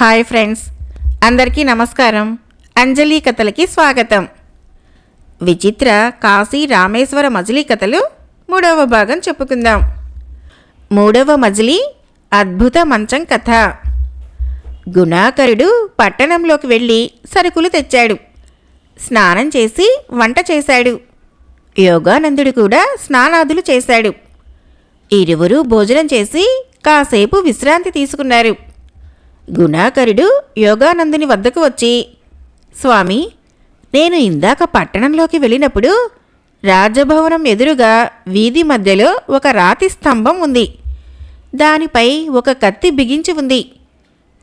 Hi friends, అందరికీ నమస్కారం. అంజలి కథలకి స్వాగతం. విచిత్ర కాశీ రామేశ్వర మజిలీ కథలు 3వ భాగం చెప్పుకుందాం. 3వ మజిలీ అద్భుత మంచం కథ. గుణాకరుడు పట్టణంలోకి వెళ్ళి సరుకులు తెచ్చాడు. స్నానం చేసి వంట చేశాడు. యోగానందుడు కూడా స్నానాదులు చేశాడు. ఇరువురు భోజనం చేసి కాసేపు విశ్రాంతి తీసుకున్నారు. గుణాకరుడు యోగానందుని వద్దకు వచ్చి, స్వామి, నేను ఇందాక పట్టణంలోకి వెళ్ళినప్పుడు రాజభవనం ఎదురుగా వీధి మధ్యలో ఒక రాతి స్తంభం ఉంది. దానిపై ఒక కత్తి బిగించి ఉంది.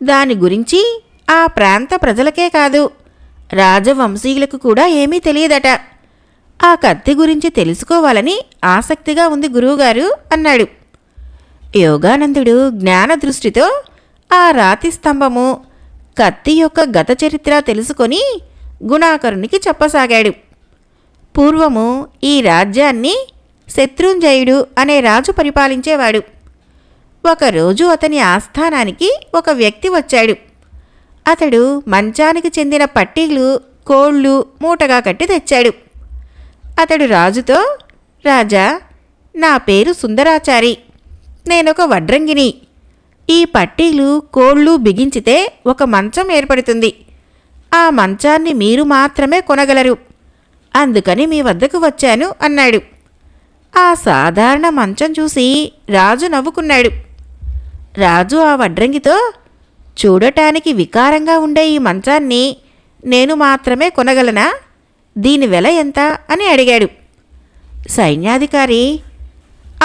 దాని గురించి ఆ ప్రాంత ప్రజలకే కాదు, రాజవంశీయులకు కూడా ఏమీ తెలియదట. ఆ కత్తి గురించి తెలుసుకోవాలని ఆసక్తిగా ఉంది గురువుగారు అన్నాడు. యోగానందుడు జ్ఞానదృష్టితో ఆ రాతి స్తంభము, కత్తి యొక్క గత చరిత్ర తెలుసుకొని గుణాకరునికి చెప్పసాగాడు. పూర్వము ఈ రాజ్యాన్ని శత్రుంజయుడు అనే రాజు పరిపాలించేవాడు. ఒకరోజు అతని ఆస్థానానికి ఒక వ్యక్తి వచ్చాడు. అతడు మంచానికి చెందిన పట్టీలు, కోళ్ళు మూటగా కట్టి తెచ్చాడు. అతడు రాజుతో, రాజా, నా పేరు సుందరాచారి, నేనొక వడ్రంగిని. ఈ పట్టీలు, కోళ్ళు బిగించితే ఒక మంచం ఏర్పడుతుంది. ఆ మంచాన్ని మీరు మాత్రమే కొనగలరు. అందుకని మీ వద్దకు వచ్చాను అన్నాడు. ఆ సాధారణ మంచం చూసి రాజు నవ్వుకున్నాడు. రాజు ఆ వడ్రంగితో, చూడటానికి వికారంగా ఉండే ఈ మంచాన్ని నేను మాత్రమే కొనగలనా? దీని వెల ఎంత అని అడిగాడు. సైన్యాధికారి,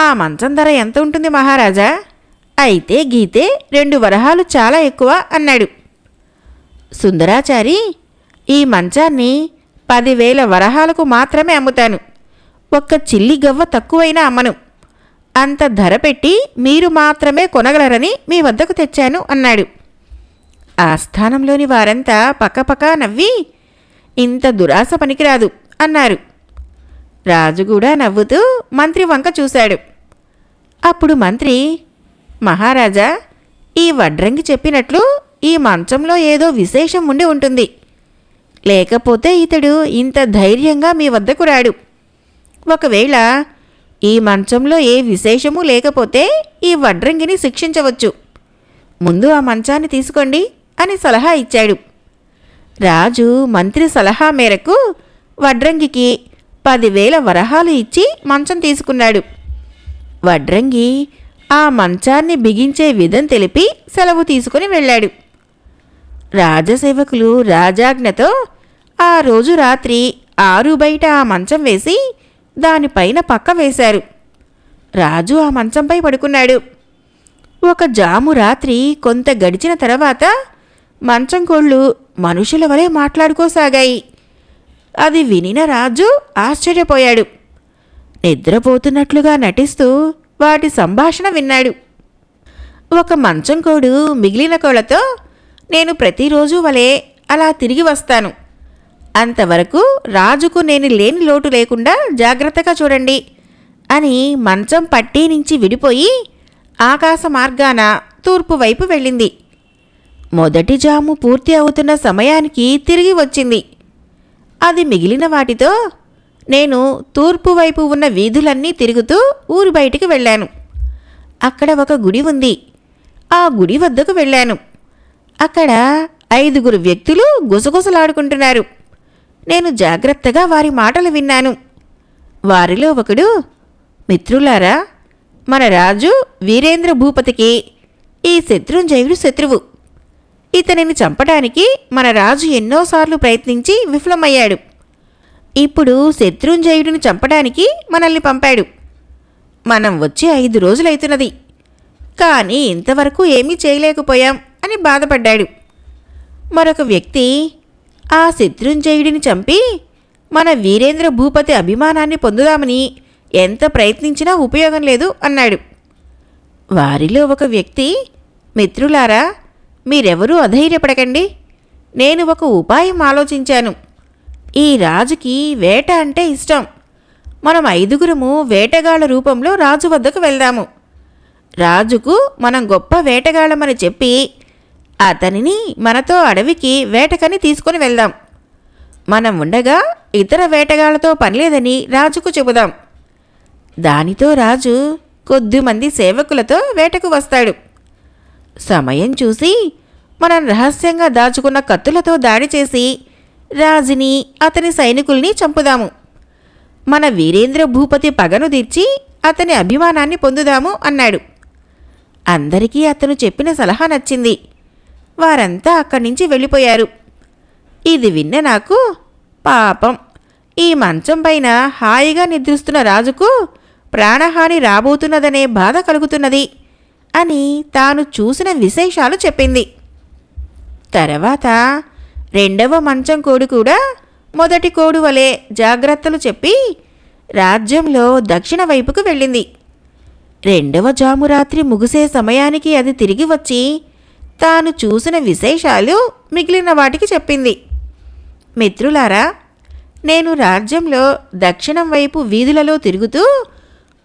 ఆ మంచం ధర ఎంత ఉంటుంది మహారాజా? అయితే గీతే 2 వరహాలు చాలా ఎక్కువ అన్నాడు. సుందరాచారి, ఈ మంచాన్ని 10,000 వరహాలకు మాత్రమే అమ్ముతాను. ఒక్క చిల్లి గవ్వ తక్కువైనా అమ్మను. అంత ధర పెట్టి మీరు మాత్రమే కొనగలరని మీ వద్దకు తెచ్చాను అన్నాడు. ఆస్థానంలోని వారంతా పక్కపక్క నవ్వి, ఇంత దురాశ పనికిరాదు అన్నారు. రాజు కూడా నవ్వుతూ మంత్రి వంక చూశాడు. అప్పుడు మంత్రి, మహారాజా, ఈ వడ్రంగి చెప్పినట్లు ఈ మంచంలో ఏదో విశేషం ఉండి ఉంటుంది. లేకపోతే ఇతడు ఇంత ధైర్యంగా మీ వద్దకు రాడు. ఒకవేళ ఈ మంచంలో ఏ విశేషము లేకపోతే ఈ వడ్రంగిని శిక్షించవచ్చు. ముందు ఆ మంచాన్ని తీసుకోండి అని సలహా ఇచ్చాడు. రాజు మంత్రి సలహా మేరకు వడ్రంగికి 10,000 వరహాలు ఇచ్చి మంచం తీసుకున్నాడు. వడ్రంగి ఆ మంచాన్ని బిగించే విధం తెలిపి సెలవు తీసుకుని వెళ్ళాడు. రాజసేవకులు రాజాజ్ఞతో ఆ రోజు రాత్రి 6 బయట ఆ మంచం వేసి దానిపైన పక్క వేశారు. రాజు ఆ మంచంపై పడుకున్నాడు. ఒక జాము రాత్రి కొంత గడిచిన తర్వాత మంచం కోళ్ళు మనుషుల వలె మాట్లాడుకోసాగాయి. అది వినిన రాజు ఆశ్చర్యపోయాడు. నిద్రపోతున్నట్లుగా నటిస్తూ వాటి సంభాషణ విన్నాడు. ఒక మంచం కోడు మిగిలిన కోళ్లతో, నేను ప్రతిరోజు వలె అలా తిరిగి వస్తాను. అంతవరకు రాజుకు నేను లేని లోటు లేకుండా జాగ్రత్తగా చూడండి అని మంచం పట్టీ నుంచి విడిపోయి ఆకాశ మార్గాన తూర్పు వైపు వెళ్ళింది. మొదటి జాము పూర్తి అవుతున్న సమయానికి తిరిగి వచ్చింది. అది మిగిలిన వాటితో, నేను తూర్పు వైపు ఉన్న వీధులన్నీ తిరుగుతూ ఊరు బయటికి వెళ్ళాను. అక్కడ ఒక గుడి ఉంది. ఆ గుడి వద్దకు వెళ్ళాను. అక్కడ 5 వ్యక్తులు గుసగుసలాడుకుంటున్నారు. నేను జాగ్రత్తగా వారి మాటలు విన్నాను. వారిలో ఒకడు, మిత్రులారా, మన రాజు వీరేంద్ర భూపతికి ఈ శత్రుంజయుడు శత్రువు. ఇతనిని చంపడానికి మన రాజు ఎన్నోసార్లు ప్రయత్నించి విఫలమయ్యాడు. ఇప్పుడు శత్రుంజయుడిని చంపడానికి మనల్ని పంపాడు. మనం వచ్చి 5 రోజులైతున్నది, కానీ ఇంతవరకు ఏమీ చేయలేకపోయాం అని బాధపడ్డాడు. మరొక వ్యక్తి, ఆ శత్రుంజయుడిని చంపి మన వీరేంద్ర భూపతి అభిమానాన్ని పొందుదామని ఎంత ప్రయత్నించినా ఉపయోగం లేదు అన్నాడు. వారిలో ఒక వ్యక్తి, మిత్రులారా, మీరెవరూ అధైర్యపడకండి. నేను ఒక ఉపాయం ఆలోచించాను. ఈ రాజుకి వేట అంటే ఇష్టం. మనం 5 వేటగాళ్ల రూపంలో రాజు వద్దకు వెళ్దాము. రాజుకు మనం గొప్ప వేటగాళ్ళమని చెప్పి అతనిని మనతో అడవికి వేటకని తీసుకొని వెళ్దాం. మనం ఉండగా ఇతర వేటగాళ్లతో పనిలేదని రాజుకు చెబుదాం. దానితో రాజు కొద్దిమంది సేవకులతో వేటకు వస్తాడు. సమయం చూసి మనం రహస్యంగా దాచుకున్న కత్తులతో దాడి చేసి రాజుని అతని సైనికుల్ని చంపుదాము. మన వీరేంద్ర భూపతి పగను తీర్చి అతని అభిమానాన్ని పొందుదాము అన్నాడు. అందరికీ అతను చెప్పిన సలహా నచ్చింది. వారంతా అక్కడి నుంచి వెళ్ళిపోయారు. ఇది విన్న నాకు పాపం, ఈ మంచం పైన హాయిగా నిద్రిస్తున్న రాజుకు ప్రాణహాని రాబోతున్నదనే బాధ కలుగుతున్నది అని తాను చూసిన విశేషాలు చెప్పింది. తర్వాత రెండవ మంచం కోడి కూడా మొదటి కోడు వలె జాగ్రత్తలు చెప్పి రాజ్యంలో దక్షిణ వైపుకు వెళ్ళింది. రెండవ జామురాత్రి ముగిసే సమయానికి అది తిరిగి వచ్చి తాను చూసిన విశేషాలు మిగిలిన వాటికి చెప్పింది. మిత్రులారా, నేను రాజ్యంలో దక్షిణం వైపు వీధులలో తిరుగుతూ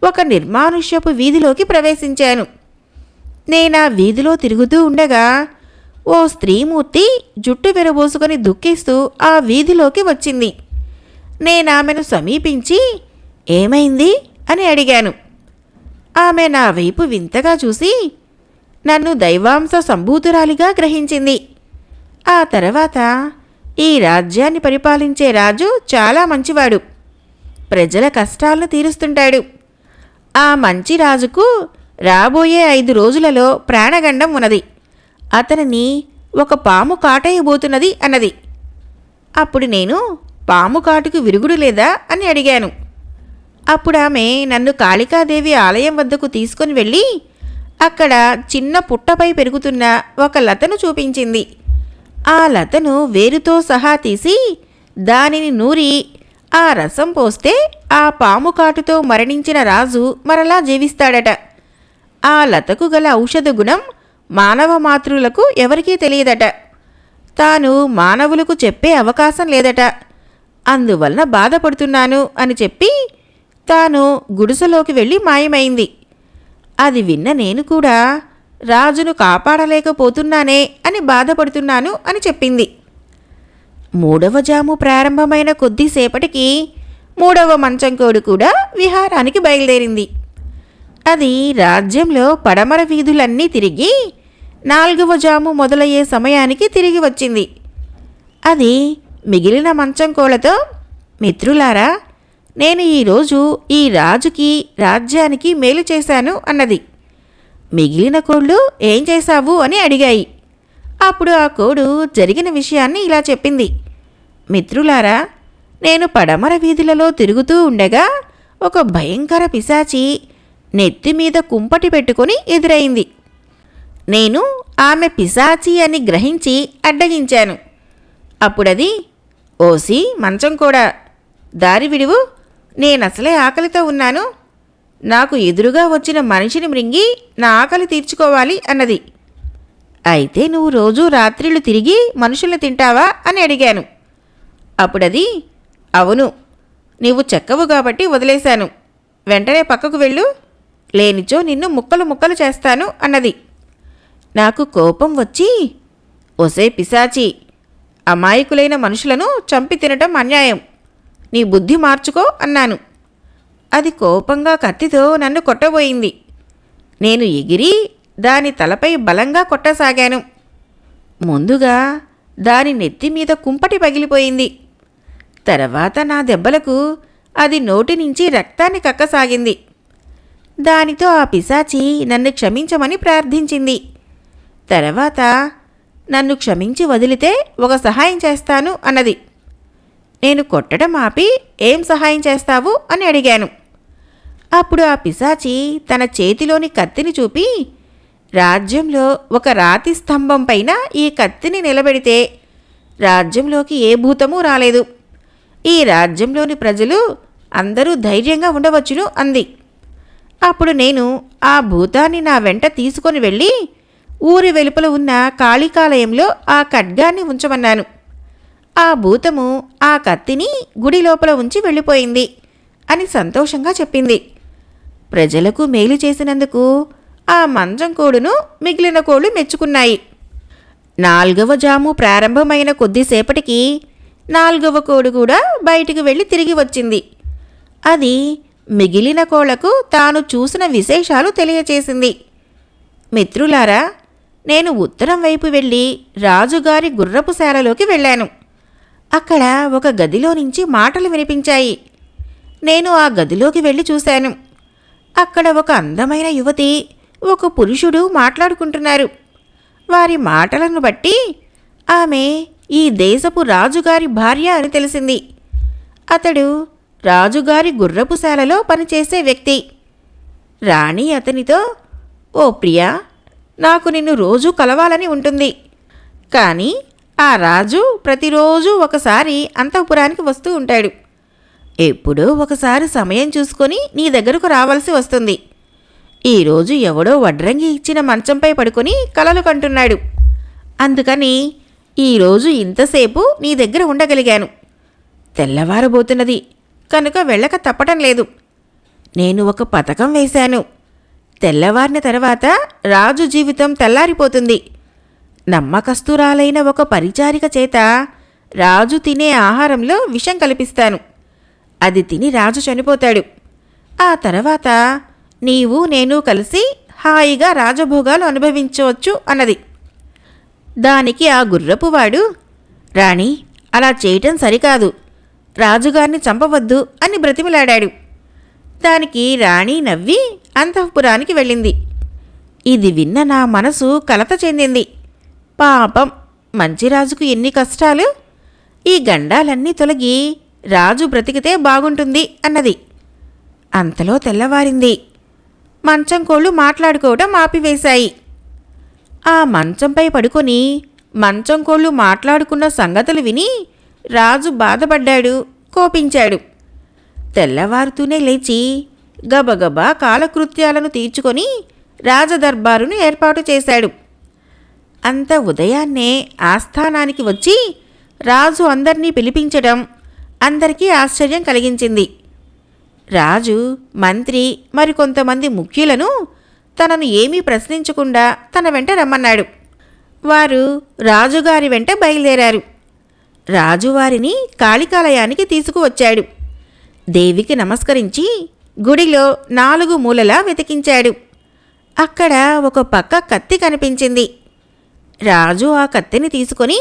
ఒక నిర్మానుష్యపు వీధిలోకి ప్రవేశించాను. నేనా వీధిలో తిరుగుతూ ఉండగా ఓ స్త్రీమూర్తి జుట్టు విరబోసుకొని దుఃఖిస్తూ ఆ వీధిలోకి వచ్చింది. నేనామెను సమీపించి ఏమైంది అని అడిగాను. ఆమె నా వైపు వింతగా చూసి నన్ను దైవాంశ సంభూతురాలిగా గ్రహించింది. ఆ తర్వాత ఈ రాజ్యాన్ని పరిపాలించే రాజు చాలా మంచివాడు, ప్రజల కష్టాలను తీరుస్తుంటాడు. ఆ మంచి రాజుకు రాబోయే 5 రోజులలో ప్రాణగండం ఉన్నది. అతనిని ఒక పాము కాటేయబోతున్నది అన్నది. అప్పుడు నేను పాము కాటుకు విరుగుడు లేదా అని అడిగాను. అప్పుడు ఆమె నన్ను కాళికాదేవి ఆలయం వద్దకు తీసుకొని వెళ్ళి అక్కడ చిన్న పుట్టపై పెరుగుతున్న ఒక లతను చూపించింది. ఆ లతను వేరుతో సహా తీసి దానిని నూరి ఆ రసం పోస్తే ఆ పాము కాటుతో మరణించిన రాజు మరలా జీవిస్తాడట. ఆ లతకు గల ఔషధ గుణం మానవ మాతృలకు ఎవరికీ తెలియదట. తాను మానవులకు చెప్పే అవకాశం లేదట. అందువలన బాధపడుతున్నాను అని చెప్పి తాను గుడిసెలోకి వెళ్ళి మాయమైంది. అది విన్న నేను కూడా రాజును కాపాడలేకపోతున్నానే అని బాధపడుతున్నాను అని చెప్పింది. 3వ జాము ప్రారంభమైన కొద్దిసేపటికి 3వ మంచం కోడి కూడా విహారానికి బయలుదేరింది. అది రాజ్యంలో పడమర వీధులన్నీ తిరిగి 4వ జాము మొదలయ్యే సమయానికి తిరిగి వచ్చింది. అది మిగిలిన మంచం కోళ్లతో, మిత్రులారా, నేను ఈరోజు ఈ రాజుకి రాజ్యానికి మేలు చేశాను అన్నది. మిగిలిన కోళ్ళు ఏం చేశావు అని అడిగాయి. అప్పుడు ఆ కోడు జరిగిన విషయాన్ని ఇలా చెప్పింది. మిత్రులారా, నేను పడమర వీధులలో తిరుగుతూ ఉండగా ఒక భయంకర పిశాచి నెత్తిమీద కుంపటి పెట్టుకొని ఎదురైంది. నేను ఆమె పిశాచి అని గ్రహించి అడ్డగించాను. అప్పుడది, ఓసి మంచం కూడా, దారి విడువు, నేనసలే ఆకలితో ఉన్నాను, నాకు ఎదురుగా వచ్చిన మనిషిని మృంగి నా ఆకలి తీర్చుకోవాలి అన్నది. అయితే నువ్వు రోజూ రాత్రిళ్ళు తిరిగి మనుషుల్ని తింటావా అని అడిగాను. అప్పుడది, అవును, నీవు చెక్కవు కాబట్టి వదిలేశాను, వెంటనే పక్కకు వెళ్ళు, లేనిచో నిన్ను ముక్కలు ముక్కలు చేస్తాను అన్నది. నాకు కోపం వచ్చి, ఒసే పిశాచి, అమాయకులైన మనుషులను చంపి తినటం అన్యాయం, నీ బుద్ధి మార్చుకో అన్నాను. అది కోపంగా కత్తితో నన్ను కొట్టబోయింది. నేను ఎగిరి దాని తలపై బలంగా కొట్టసాగాను. ముందుగా దాని నెత్తి మీద కుంపటి పగిలిపోయింది. తర్వాత నా దెబ్బలకు అది నోటి నుంచి రక్తాన్ని కక్కసాగింది. దానితో ఆ పిశాచి నన్ను క్షమించమని ప్రార్థించింది. తర్వాత నన్ను క్షమించి వదిలితే ఒక సహాయం చేస్తాను అన్నది. నేను కొట్టడం ఆపి ఏం సహాయం చేస్తావు అని అడిగాను. అప్పుడు ఆ పిశాచి తన చేతిలోని కత్తిని చూపి, రాజ్యంలో ఒక రాతి స్తంభం పైన ఈ కత్తిని నిలబెడితే రాజ్యంలోకి ఏ భూతమూ రాలేదు, ఈ రాజ్యంలోని ప్రజలు అందరూ ధైర్యంగా ఉండవచ్చును అంది. అప్పుడు నేను ఆ భూతాన్ని నా వెంట తీసుకొని వెళ్ళి ఊరి వెలుపల ఉన్న కాళికాలయంలో ఆ ఖడ్గాన్ని ఉంచమన్నాను. ఆ భూతము ఆ కత్తిని గుడి లోపల ఉంచి వెళ్ళిపోయింది అని సంతోషంగా చెప్పింది. ప్రజలకు మేలు చేసినందుకు ఆ మంచం కోడును మిగిలిన కోళ్ళు మెచ్చుకున్నాయి. 4వ జాము ప్రారంభమైన కొద్దిసేపటికి 4వ కోడి కూడా బయటికి వెళ్ళి తిరిగి వచ్చింది. అది మిగిలిన కోళ్లకు తాను చూసిన విశేషాలు తెలియచేసింది. మిత్రులారా, నేను ఉత్తరం వైపు వెళ్ళి రాజుగారి గుర్రపు శాలలోకి వెళ్ళాను. అక్కడ ఒక గదిలో నుంచి మాటలు వినిపించాయి. నేను ఆ గదిలోకి వెళ్ళి చూశాను. అక్కడ ఒక అందమైన యువతి, ఒక పురుషుడు మాట్లాడుకుంటున్నారు. వారి మాటలను బట్టి ఆమె ఈ దేశపు రాజుగారి భార్య అని తెలిసింది. అతడు రాజుగారి గుర్రపు శాలలో పనిచేసే వ్యక్తి. రాణి అతనితో, ఓ ప్రియా, నాకు నిన్ను రోజూ కలవాలని ఉంటుంది. కానీ ఆ రాజు ప్రతిరోజు ఒకసారి అంతఃపురానికి వస్తూ ఉంటాడు. ఎప్పుడో ఒకసారి సమయం చూసుకొని నీ దగ్గరకు రావాల్సి వస్తుంది. ఈరోజు ఎవడో వడ్రంగి ఇచ్చిన మంచంపై పడుకొని కలలు కంటున్నాడు. అందుకని ఈరోజు ఇంతసేపు నీ దగ్గర ఉండగలిగాను. తెల్లవారబోతున్నది కనుక వెళ్ళక తప్పటం లేదు. నేను ఒక పథకం వేశాను. తెల్లవారిన తర్వాత రాజు జీవితం తెల్లారిపోతుంది. నమ్మకస్తురాలైన ఒక పరిచారిక చేత రాజు తినే ఆహారంలో విషం కల్పిస్తాను. అది తిని రాజు చనిపోతాడు. ఆ తర్వాత నీవు నేను కలిసి హాయిగా రాజభోగాలు అనుభవించవచ్చు అన్నది. దానికి ఆ గుర్రపువాడు, రాణి, అలా చేయటం సరికాదు, రాజుగారిని చంపవద్దు అని బ్రతిమిలాడాడు. దానికి రాణి నవ్వి అంతఃపురానికి వెళ్ళింది. ఇది విన్న నా మనసు కలత చెందింది. పాపం, మంచిరాజుకు ఎన్ని కష్టాలు! ఈ గండాలన్నీ తొలగి రాజు బ్రతికితే బాగుంటుంది అన్నది. అంతలో తెల్లవారింది. మంచం కోళ్ళు మాట్లాడుకోవడం ఆపివేశాయి. ఆ మంచంపై పడుకొని మంచం కోళ్ళు మాట్లాడుకున్న సంగతులు విని రాజు బాధపడ్డాడు, కోపించాడు. తెల్లవారుతూనే లేచి గబగబా కాలకృత్యాలను తీర్చుకొని రాజదర్బారును ఏర్పాటు చేశాడు. అంత ఉదయాన్నే ఆస్థానానికి వచ్చి రాజు అందర్నీ పిలిపించడం అందరికీ ఆశ్చర్యం కలిగించింది. రాజు, మంత్రి, మరికొంతమంది ముఖ్యులను తనను ఏమీ ప్రశ్నించకుండా తన వెంట రమ్మన్నాడు. వారు రాజుగారి వెంట బయలుదేరారు. రాజువారిని కాళికాలయానికి తీసుకువచ్చాడు. దేవికి నమస్కరించి గుడిలో 4 మూలలా వెతికించాడు. అక్కడ ఒక పక్క కత్తి కనిపించింది. రాజు ఆ కత్తిని తీసుకొని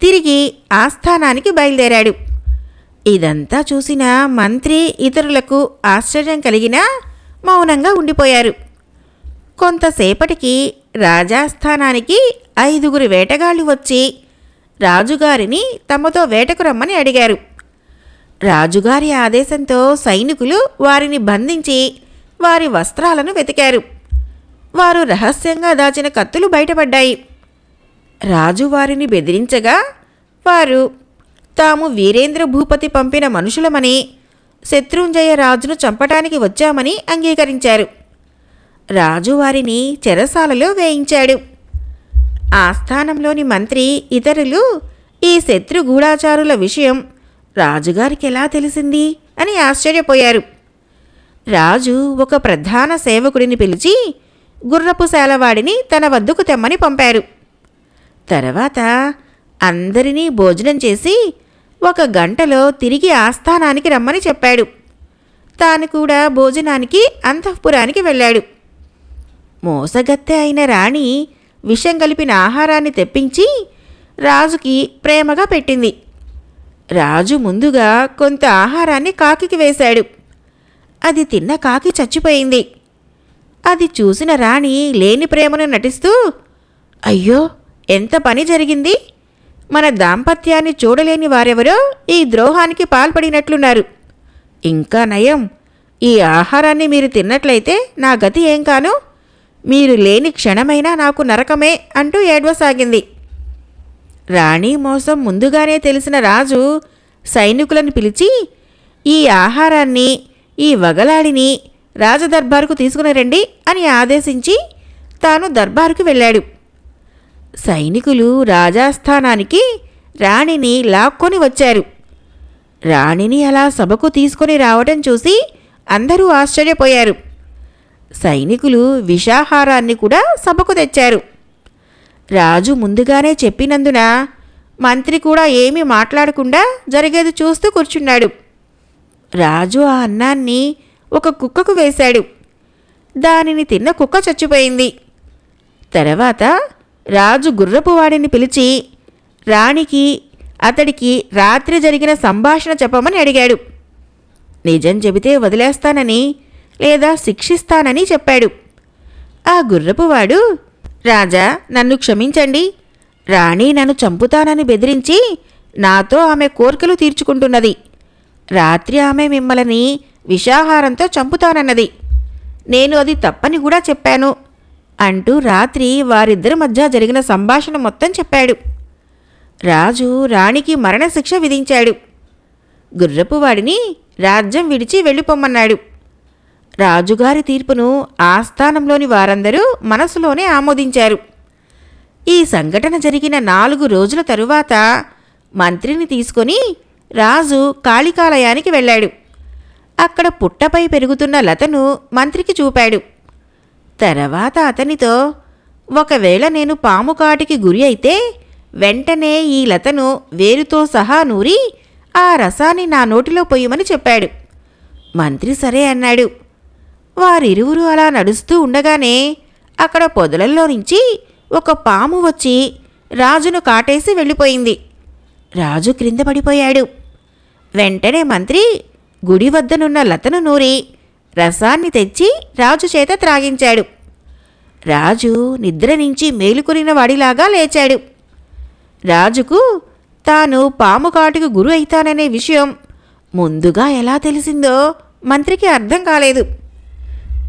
తిరిగి ఆస్థానానికి బయలుదేరాడు. ఇదంతా చూసిన మంత్రి, ఇతరులకు ఆశ్చర్యం కలిగినా మౌనంగా ఉండిపోయారు. కొంతసేపటికి రాజాస్థానానికి 5 వేటగాళ్లు వచ్చి రాజుగారిని తమతో వేటకు రమ్మని అడిగారు. రాజుగారి ఆదేశంతో సైనికులు వారిని బంధించి వారి వస్త్రాలను వెతికారు. వారు రహస్యంగా దాచిన కత్తులు బయటపడ్డాయి. రాజు వారిని బెదిరించగా వారు తాము వీరేంద్ర భూపతి పంపిన మనుషులమని, శత్రుంజయ రాజును చంపటానికి వచ్చామని అంగీకరించారు. రాజు వారిని చెరసాలలో వేయించాడు. ఆస్థానంలోని మంత్రి, ఇతరులు ఈ శత్రు గూఢాచారుల విషయం రాజుగారికి ఎలా తెలిసింది అని ఆశ్చర్యపోయారు. రాజు ఒక ప్రధాన సేవకుడిని పిలిచి గుర్రపు శాలవాడిని తన వద్దకు తెమ్మని పంపారు. తర్వాత అందరినీ భోజనం చేసి 1 గంటలో తిరిగి ఆస్థానానికి రమ్మని చెప్పాడు. తాను కూడా భోజనానికి అంతఃపురానికి వెళ్ళాడు. మోసగత్తె అయిన రాణి విషం కలిపిన ఆహారాన్ని తెప్పించి రాజుకి ప్రేమగా పెట్టింది. రాజు ముందుగా కొంత ఆహారాన్ని కాకికి వేశాడు. అది తిన్న కాకి చచ్చిపోయింది. అది చూసిన రాణి లేని ప్రేమను నటిస్తూ, అయ్యో, ఎంత పని జరిగింది! మన దాంపత్యాన్ని చూడలేని వారెవరో ఈ ద్రోహానికి పాల్పడినట్లున్నారు. ఇంకా నయం, ఈ ఆహారాన్ని మీరు తిన్నట్లయితే నా గతి ఏం కాను? మీరు లేని క్షణమైనా నాకు నరకమే అంటూ ఏడవసాగింది. రాణి మోసం ముందుగానే తెలిసిన రాజు సైనికులను పిలిచి ఈ ఆహారాన్ని, ఈ వగలాడిని రాజదర్బారుకు తీసుకుని రండి అని ఆదేశించి తాను దర్బారుకు వెళ్ళాడు. సైనికులు రాజాస్థానానికి రాణిని లాక్కొని వచ్చారు. రాణిని అలా సభకు తీసుకొని రావటం చూసి అందరూ ఆశ్చర్యపోయారు. సైనికులు విషాహారాన్ని కూడా సభకు తెచ్చారు. రాజు ముందుగానే చెప్పినందున మంత్రి కూడా ఏమీ మాట్లాడకుండా జరిగేది చూస్తూ కూర్చున్నాడు. రాజు ఆ అన్నాన్ని ఒక కుక్కకు వేశాడు. దానిని తిన్న కుక్క చచ్చిపోయింది. తర్వాత రాజు గుర్రపువాడిని పిలిచి రాణికి అతడికి రాత్రి జరిగిన సంభాషణ చెప్పమని అడిగాడు. నిజం చెబితే వదిలేస్తానని లేదా శిక్షిస్తానని చెప్పాడు. ఆ గుర్రపువాడు, రాజా, నన్ను క్షమించండి. రాణి నన్ను చంపుతానని బెదిరించి నాతో ఆమె కోర్కెలు తీర్చుకుంటున్నది. రాత్రి ఆమె మిమ్మల్ని విషాహారంతో చంపుతానన్నది. నేను అది తప్పని కూడా చెప్పాను అంటూ రాత్రి వారిద్దరి మధ్య జరిగిన సంభాషణ మొత్తం చెప్పాడు. రాజు రాణికి మరణశిక్ష విధించాడు. గుర్రపువాడిని రాజ్యం విడిచి వెళ్ళిపోమ్మన్నాడు. రాజుగారి తీర్పును ఆస్థానంలోని వారందరూ మనసులోనే ఆమోదించారు. ఈ సంఘటన జరిగిన 4 రోజుల తరువాత మంత్రిని తీసుకొని రాజు కాళికాలయానికి వెళ్ళాడు. అక్కడ పుట్టపై పెరుగుతున్న లతను మంత్రికి చూపాడు. తర్వాత అతనితో, ఒకవేళ నేను పాము కాటికి గురి అయితే వెంటనే ఈ లతను వేరుతో సహా నూరి ఆ రసాన్ని నా నోటిలో పొయ్యమని చెప్పాడు. మంత్రి సరే అన్నాడు. వారిరువురు అలా నడుస్తూ ఉండగానే అక్కడ పొదలల్లో నుంచి ఒక పాము వచ్చి రాజును కాటేసి వెళ్ళిపోయింది. రాజు క్రింద పడిపోయాడు. వెంటనే మంత్రి గుడి వద్దనున్న లతను నూరి రసాన్ని తెచ్చి రాజు చేత త్రాగించాడు. రాజు నిద్ర నుంచి మేలుకొనిన వాడిలాగా లేచాడు. రాజుకు తాను పాము కాటుకు గురి అయితాననే విషయం ముందుగా ఎలా తెలిసిందో మంత్రికి అర్థం కాలేదు.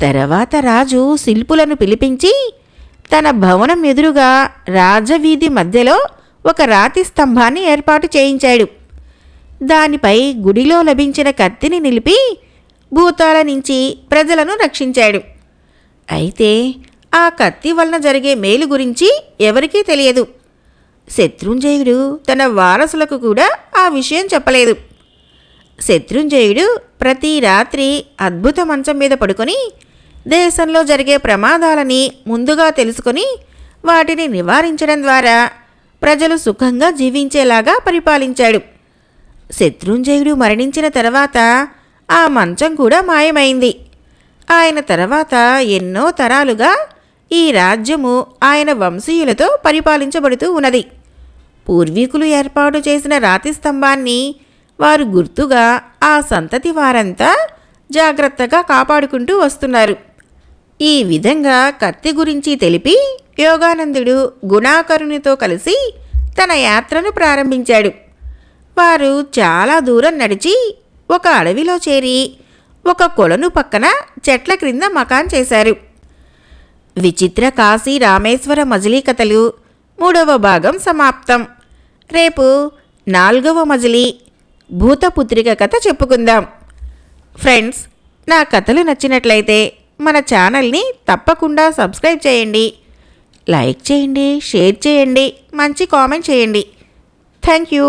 తర్వాత రాజు శిల్పులను పిలిపించి తన భవనం ఎదురుగా రాజవీధి మధ్యలో ఒక రాతి స్తంభాన్ని ఏర్పాటు చేయించాడు. దానిపై గుడిలో లభించిన కత్తిని నిలిపి భూతాల నుంచి ప్రజలను రక్షించాడు. అయితే ఆ కత్తి వలన జరిగే మేలు గురించి ఎవరికీ తెలియదు. శత్రుంజయుడు తన వారసులకు కూడా ఆ విషయం చెప్పలేదు. శత్రుంజయుడు ప్రతి రాత్రి అద్భుత మంచం మీద పడుకొని దేశంలో జరిగే ప్రమాదాలని ముందుగా తెలుసుకొని వాటిని నివారించడం ద్వారా ప్రజలు సుఖంగా జీవించేలాగా పరిపాలించాడు. శత్రుంజయుడు మరణించిన తర్వాత ఆ మంచం కూడా మాయమైంది. ఆయన తర్వాత ఎన్నో తరాలుగా ఈ రాజ్యము ఆయన వంశీయులతో పరిపాలించబడుతూ ఉన్నది. పూర్వీకులు ఏర్పాటు చేసిన రాతి స్తంభాన్ని వారు గుర్తుగా ఆ సంతతి వారంతా జాగ్రత్తగా కాపాడుకుంటూ వస్తున్నారు. ఈ విధంగా కత్తి గురించి తెలిపి యోగానందుడు గుణాకరునితో కలిసి తన యాత్రను ప్రారంభించాడు. వారు చాలా దూరం నడిచి ఒక అడవిలో చేరి ఒక కొలను పక్కన చెట్ల క్రింద మకాన్ చేశారు. విచిత్ర కాశీ రామేశ్వర మజిలీ కథలు 3వ భాగం సమాప్తం. రేపు 4వ మజిలీ భూతపుత్రిక కథ చెప్పుకుందాం. ఫ్రెండ్స్, నా కథలు నచ్చినట్లయితే మన ఛానల్ని తప్పకుండా సబ్స్క్రైబ్ చేయండి, లైక్ చేయండి, షేర్ చేయండి, మంచి కామెంట్ చేయండి. Thank you.